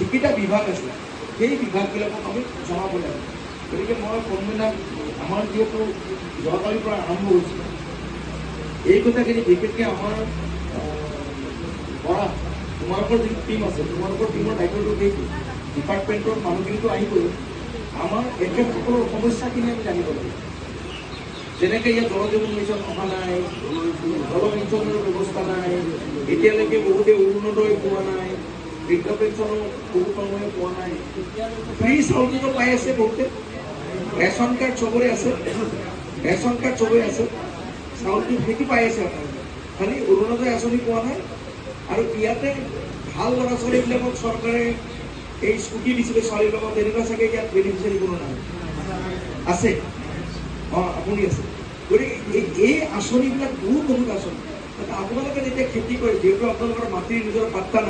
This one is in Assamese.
যিকেইটা বিভাগ আছে সেই বিভাগবিলাকক আমি জনাব লাগে। গতিকে মই কনভেনাৰ আমাৰ যিহেতু যোৱাকালিৰ পৰা আৰম্ভ হৈছে এই কথাখিনি বিশেষকৈ আমাৰ পৰা তোমালোকৰ যিটো টিম আছে তোমালোকৰ টিমৰ দায়িত্বটো সেইটো ডিপাৰ্টমেণ্টৰ মানুহখিনিতো আহিবই, আমাৰ এখেতসকলৰ সমস্যাখিনি আমি জানিব লাগিব। যেনেকৈ ইয়াত জল জীৱন মিছন অহা নাই, জলসিঞ্চনৰ ব্যৱস্থা নাই, এতিয়ালৈকে বহুতে অৰুণোদয় পোৱা নাই, বৃদ্ধ পেঞ্চনো বহুত মানুহে পোৱা নাই, ফ্ৰী চাউলটো পাই আছে বহুতে, ৰেচন কাৰ্ড চবৰে আছে, ৰেচন কাৰ্ড চবৰে আছে, চাউলটো সেইটো পাই আছে আপোনালোকে, খালি অৰুণোদয় আঁচনি পোৱা নাই। আৰু ইয়াতে ভাল ল'ৰা ছোৱালীবিলাকক চৰকাৰে এই স্কুটি দিছিলে ছোৱালীবিলাকক, তেনেকুৱা চাগে ইয়াত বেনিফিচিয়াৰী কোনো নাই, আছে? অঁ আপুনি আছে। গতিকে এই আঁচনিবিলাক বহুত আঁচনি আপোনালোকে যেতিয়া খেতি কৰে, যিহেতু আপোনালোকৰ মাটিৰ নিজৰ পাত্তা